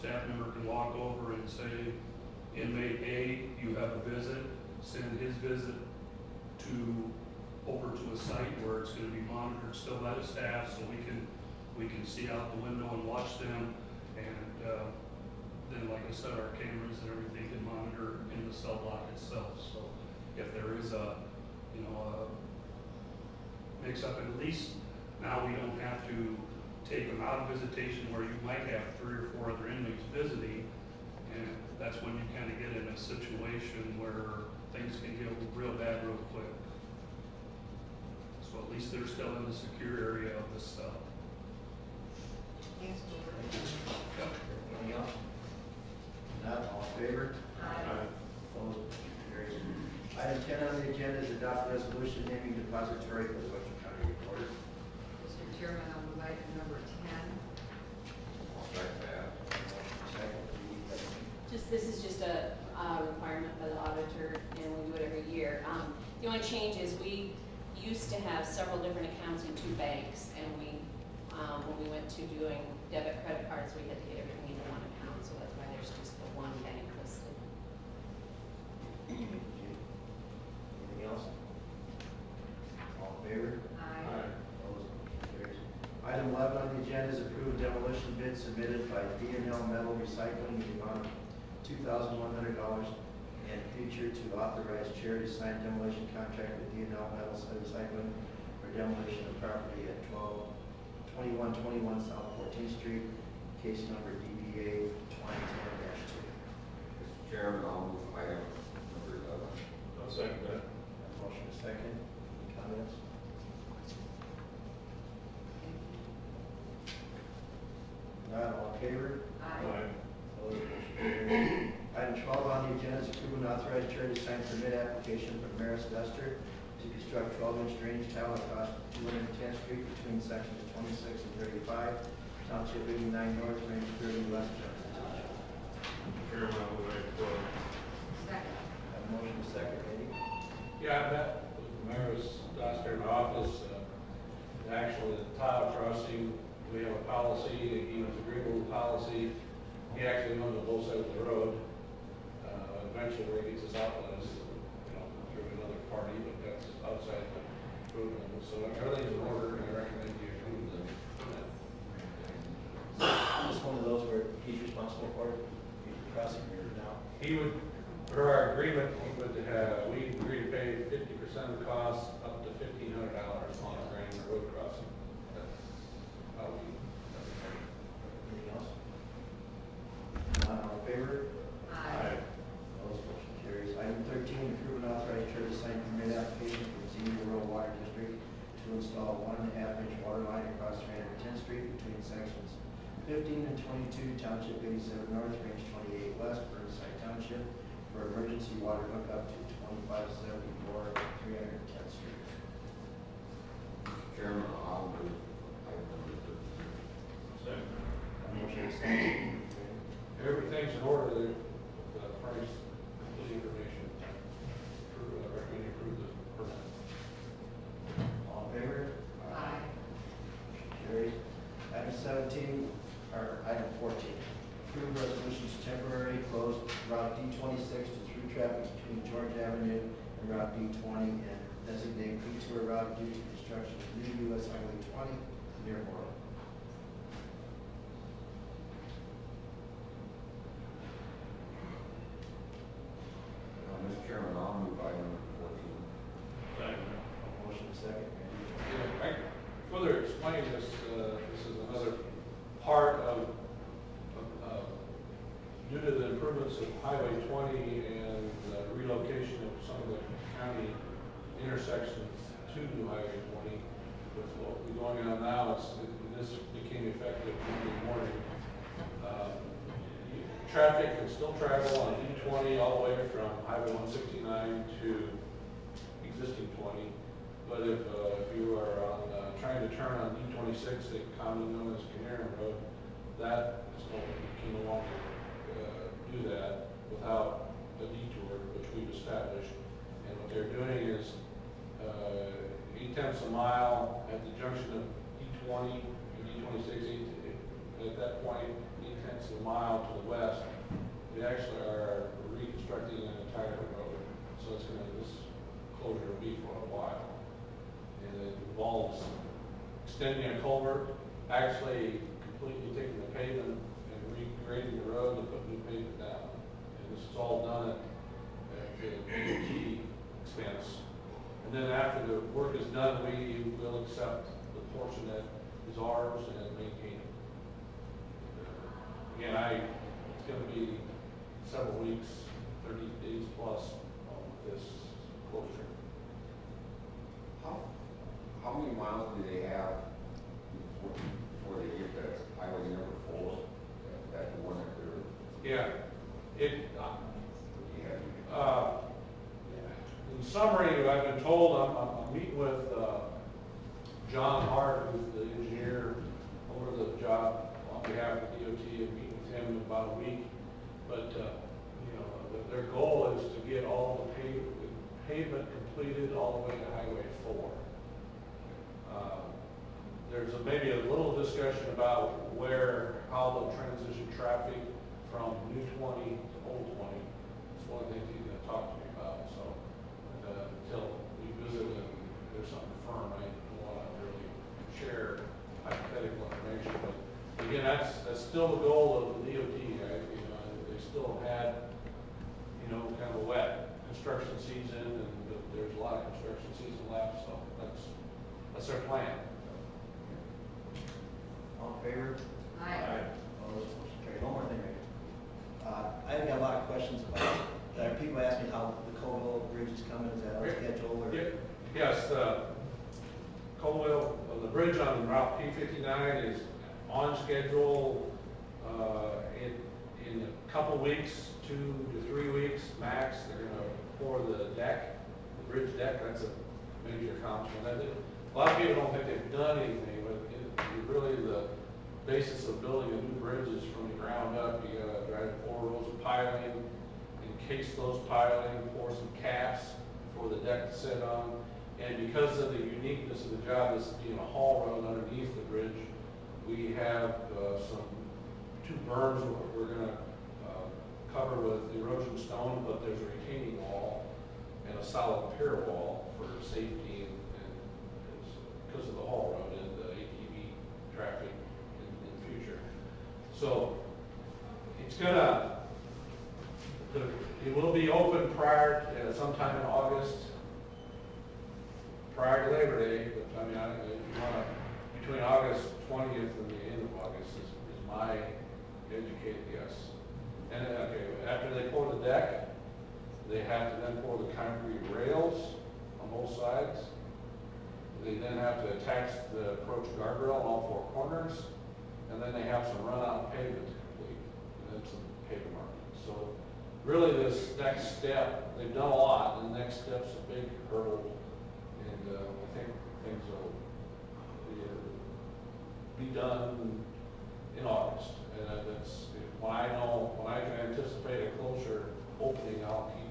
staff member can walk over and say, inmate A, you have a visit, send his visit over to a site where it's gonna be monitored still by the staff, so we can see out the window and watch them. And then, like I said, our cameras and everything can monitor in the cell block itself. So if there is a mix up, at least now we don't have to take them out of visitation where you might have 3 or 4 other inmates visiting, and that's when you kind of get in a situation where things can get real bad real quick. So at least they're still in the secure area of the cell. Thanks, George. Anything else? Not all in favor? Aye. Opposed? Motion carries. Item 10 on the agenda is adopt resolution naming depository for the Webster County Recorder. Mr. Chairman, I'll move item number 10. I'll second that. Second, This is just a requirement by the auditor, and we do it every year. The only change is we used to have several different accounts in 2 banks, and when we went to doing debit credit cards, we had to get everything into 1 account, so that's why there's just the 1 bank listed. anything else? All in favor? Aye. Opposed? Motion carries. Item 11 on the agenda is approved demolition bid submitted by D&L Metal Recycling in the amount of $2,100 and future to authorize chair to sign demolition contract with D&L Metal Recycling for demolition of property at 2121 South 14th Street, case number DBA 2010-2. Mr. Chairman, I'll move item number 11. I'll second that. Motion is second. Any comments? Not all in favor? Aye. Opposed? Motion carries. Item 12 on the agenda is approve and authorize chair to sign permit application for Webster to construct 12-inch drainage tile across 210th Street between sections 26 and 35, Township 89 North, Range 30 West, Jefferson Township. Chairman, I'll move item 12. Second. Have a motion to second, Eddie. Yeah, I met with the mayor's downstairs in my office. Actually, the tile crossing, we have a policy, he was agreeable with the policy. He actually owns on both sides of the road. Eventually, where he gets his outlet is, through another party, but that's outside the road limit. So everything's in order, and I recommend you approve them. Is this one of those where he's responsible for it? He's crossing here now? He would, per our agreement, we agree to pay 50% of the cost up to $1,500 on a granular road crossing. That's how we. Anything else? Not all in favor? Aye. Opposed? Motion carries. Item 13, approve and authorize chair to sign permit application for Senior Rural Water District to install 1.5-inch water line across 310th Street between sections 15 and 22, Township 87 North, Range 28 West, Burnside Township, for emergency water hookup to 2574 310th Street. Mr. Chairman, I'll move item number 13. Second. Motion is second. Everything's in order there. Frank's complete information. Recommend you approve the permit. All in favor? Aye. Carries. Item 17, or item 14, approve resolutions temporarily closed Route D26 to through traffic between George Avenue and Route D20 and designate detour route due to construction of new US Highway 20 near Morrow. Mr. Chairman, I'll move item number 14. Second. Motion is second. Yeah, I further explain this, this is another part of due to the improvements of Highway 20 and the relocation of some of the county intersections to Highway 20, with what we're going on now, this became effective Monday morning. Traffic can still travel on E20 all the way from Highway 169 to existing 20. But if you are on, trying to turn on E26, commonly known as Canary Road, that is can no longer do that without a detour, which we've established. And what they're doing is 8/10 a mile at the junction of E20 and E26, at that point, 0.8 of a mile to the west, we actually are reconstructing an entire road. So it's gonna, this closure will be for a while. And it involves extending a culvert, actually completely taking the pavement and regrading the road to put new pavement down. And this is all done at the DOT expense. And then after the work is done, we will accept the portion that is ours and maintain it. Again, it's gonna be several weeks, 30 days plus on this closure. How many miles do they have before they get that highway number 4, that one that they're? Yeah, it, Yeah. in summary, I've been told, I'm meeting with, John Hart, who's the engineer over the job on behalf of DOT, and meeting with him in about a week. But, you know, their goal is to get all the pavement completed all the way to Highway 4. There's maybe a little discussion about how they'll transition traffic from New 20 to Old 20. It's one of the things he's gonna talk to me about, so, until we visit and there's something firm, I don't wanna really share hypothetical information, but again, that's still the goal of the DOT, right? You know, they still had, you know, kind of a wet construction season, and there's a lot of construction season left, so that's our plan. All in favor? Aye. Opposed, motion carried. One more thing, Rick. I've got a lot of questions about, people ask me how the Colville Bridge is coming, is that on schedule or? Yes, Colwell, the bridge on Route P59 is on schedule, in a couple weeks, 2 to 3 weeks max. They're gonna pour the deck, the bridge deck. That's a major accomplishment. A lot of people don't think they've done anything, but really the basis of building a new bridge is from the ground up. You gotta drive 4 rows of piling, encase those piling, pour some caps for the deck to sit on. And because of the uniqueness of the job, this being a haul road underneath the bridge, we have 2 berms that we're gonna cover with erosion stone, but there's a retaining wall and a solid pier wall for safety and because of the haul road and the ATV traffic in the future. So it's it will be open prior to sometime in August, prior to Labor Day, but I mean, if you want to, between August 20th and the end of August is my educated guess. And then, okay, after they pour the deck, they have to then pour the concrete rails on both sides. They then have to attach the approach guardrail on all 4 corners, and then they have some run-out pavement to complete, and then some pavement markings. So really this next step, they've done a lot, and the next step's a big hurdle, and I think things will be done in August. And that's, when I can anticipate a closer opening, I'll keep